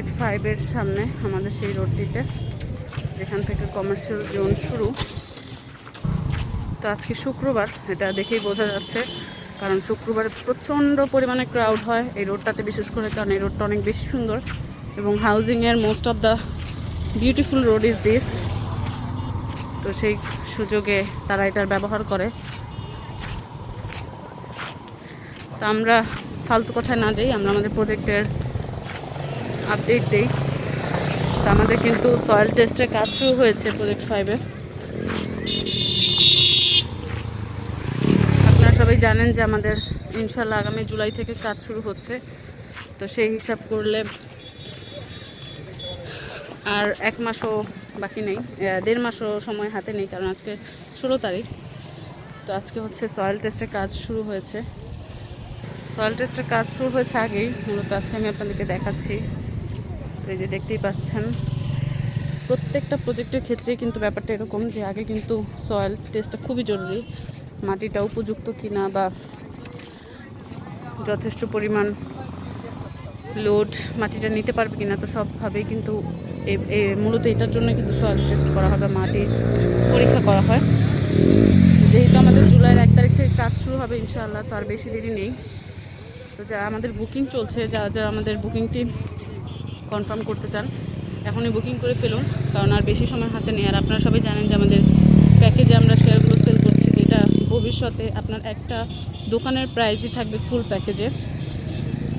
Project 5-এর সামনে আমাদের সেই রোডটিতে, যেখান থেকে কমার্শিয়াল জোন শুরু। তো আজকে শুক্রবার, এটা দেখেই বোঝা যাচ্ছে, কারণ শুক্রবার প্রচণ্ড পরিমাণে ক্রাউড হয় এই রোডটাতে, বিশেষ করে কারণ এই রোডটা অনেক বেশি সুন্দর এবং হাউজিংয়ের most of the beautiful road is this. তো সেই সুযোগে তারা এটার ব্যবহার করে। তো আমরা ফালতু কথায় না যাই, আমরা আমাদের প্রজেক্টের আপডেট দিই। তো আমাদের কিন্তু সয়েল টেস্টের কাজ শুরু হয়েছে প্রজেক্ট 5-এ। আপনারা সবাই জানেন যে আমাদের ইনশাল্লাহ আগামী জুলাই থেকে কাজ শুরু হচ্ছে। তো সেই হিসাব করলে আর 1 মাসও বাকি নেই, 1.5 মাসও সময় হাতে নেই, কারণ আজকে 16 তারিখ। তো আজকে হচ্ছে সয়েল টেস্টের কাজ শুরু হয়েছে। সয়েল টেস্টের কাজ শুরু হয়েছে আগেই, মূলত আজকে আমি আপনাদেরকে দেখাচ্ছি। তো এই যে দেখতেই পাচ্ছেন, প্রত্যেকটা প্রজেক্টের ক্ষেত্রে কিন্তু ব্যাপারটা এরকম যে আগে কিন্তু সয়েল টেস্টটা খুবই জরুরি। মাটিটা উপযুক্ত কিনা বা যথেষ্ট পরিমাণ লোড মাটিটা নিতে পারবে কিনা, তো সবভাবেই কিন্তু মূলত এটার জন্য কিন্তু সয়েল টেস্ট করা হয় বা মাটি পরীক্ষা করা হয়। যেহেতু আমাদের জুলাইয়ের 1 তারিখ থেকে কাজ শুরু হবে ইনশাআল্লাহ, তো আর বেশি দেরি নেই। তো যারা আমাদের বুকিং চলছে, যারা আমাদের বুকিংটি কনফার্ম করতে চান, এখনই বুকিং করে ফেলুন, কারণ আর বেশি সময় হাতে নেই। আর আপনারা সবাই জানেন যে আমাদের প্যাকেজে আমরা শেয়ারগুলো সেল করছি, যেটা ভবিষ্যতে আপনার একটা দোকানের প্রাইসই থাকবে ফুল প্যাকেজে।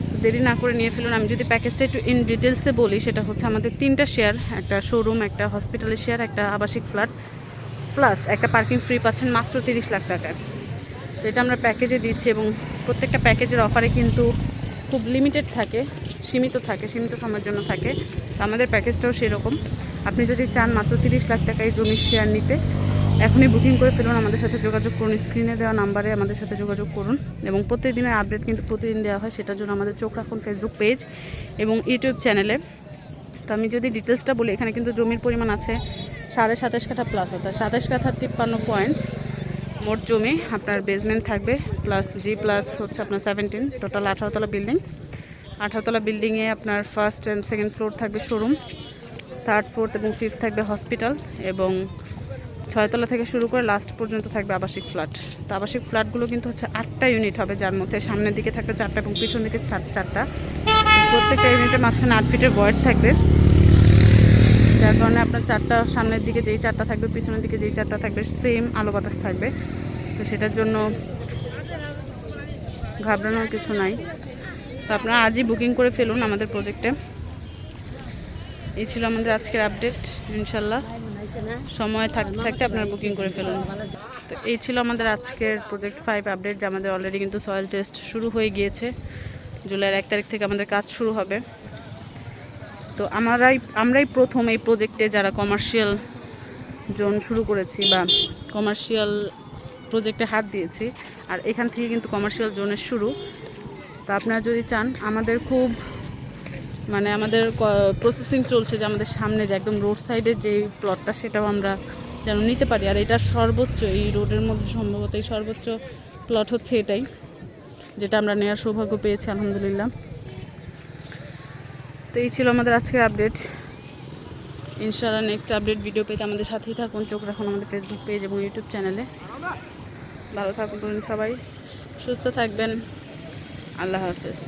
তো দেরি না করে নিয়ে ফেলুন। আমি যদি প্যাকেজটা একটু ইন ডিটেলসে বলি, সেটা হচ্ছে আমাদের 3টা শেয়ার, একটা শোরুম, একটা হসপিটালের শেয়ার, একটা আবাসিক ফ্ল্যাট, প্লাস একটা পার্কিং ফ্রি পাচ্ছেন মাত্র 30 লাখ টাকায়। তো এটা আমরা প্যাকেজে দিচ্ছি এবং প্রত্যেকটা প্যাকেজের অফারে কিন্তু খুব লিমিটেড থাকে, সীমিত সময়ের জন্য থাকে। তো আমাদের প্যাকেজটাও সেরকম। আপনি যদি চান মাত্র 30 লাখ টাকায় জমির শেয়ার নিতে, এখনই বুকিং করে ফেলুন, আমাদের সাথে যোগাযোগ করুন, স্ক্রিনে দেওয়া নাম্বারে আমাদের সাথে যোগাযোগ করুন। এবং প্রত্যেকদিনের আপডেট কিন্তু প্রতিদিন দেওয়া হয়, সেটার জন্য আমাদের চোখ রাখুন ফেসবুক পেজ এবং ইউটিউব চ্যানেলে। তো আমি যদি ডিটেলসটা বলি, এখানে কিন্তু জমির পরিমাণ আছে 27.5 কাঠা প্লাস, অর্থাৎ 27 কাঠা 53 পয়েন্ট মোট জমি। আপনার বেসমেন্ট থাকবে প্লাস জি প্লাস হচ্ছে আপনার 17, টোটাল 18 তলা বিল্ডিং। 18 তলা বিল্ডিংয়ে আপনার ফার্স্ট অ্যান্ড সেকেন্ড ফ্লোর থাকবে শোরুম, থার্ড, ফোর্থ এবং ফিফথ থাকবে হসপিটাল, এবং 6 তলা থেকে শুরু করে লাস্ট পর্যন্ত থাকবে আবাসিক ফ্ল্যাট। তো আবাসিক ফ্ল্যাটগুলো কিন্তু হচ্ছে 8টা ইউনিট হবে, যার মধ্যে সামনের দিকে থাকবে 4টা এবং পিছন দিকে 4টা। প্রত্যেকটা ইউনিটের মাঝখানে 8 ফিটের ভয়েড থাকবে, যার কারণে আপনার 4টা সামনের দিকে যেই 4টা থাকবে, পিছনের দিকে যেই 4টা থাকবে, সেম আলো বাতাস থাকবে। তো সেটার জন্য ঘাবড়ানোর কিছু নাই। তো আপনারা আজই বুকিং করে ফেলুন আমাদের প্রজেক্টে। এই ছিল আমাদের আজকের আপডেট। ইনশাল্লাহ সময় থাকতে থাকতে আপনারা বুকিং করে ফেলুন। তো এই ছিল আমাদের আজকের প্রজেক্ট 5 আপডেট, যে আমাদের অলরেডি কিন্তু সয়েল টেস্ট শুরু হয়ে গিয়েছে। জুলাইয়ের 1 তারিখ থেকে আমাদের কাজ শুরু হবে। তো আমরাই প্রথম এই প্রজেক্টে যারা কমার্শিয়াল জোন শুরু করেছি বা কমার্শিয়াল প্রজেক্টে হাত দিয়েছি, আর এখান থেকে কিন্তু কমার্শিয়াল জোনের শুরু। তো আপনারা যদি চান, আমাদের খুব আমাদের প্রসেসিং চলছে যে আমাদের সামনে যে একদম রোড সাইডের যে প্লটটা, সেটাও আমরা যেন নিতে পারি। আর এটা সর্বোচ্চ, এই রোডের মধ্যে সম্ভবত এই সর্বোচ্চ প্লট হচ্ছে এটাই, যেটা আমরা নেওয়ার সৌভাগ্য পেয়েছি আলহামদুলিল্লাহ। তো এই ছিল আমাদের আজকের আপডেট। ইনশাআল্লাহ নেক্সট আপডেট ভিডিও পেতে আমাদের সাথেই থাকুন, চোখ রাখুন আমাদের ফেসবুক পেজ এবং ইউটিউব চ্যানেলে। ভালো থাকুন সবাই, সুস্থ থাকবেন। আল্লাহ হাফেজ।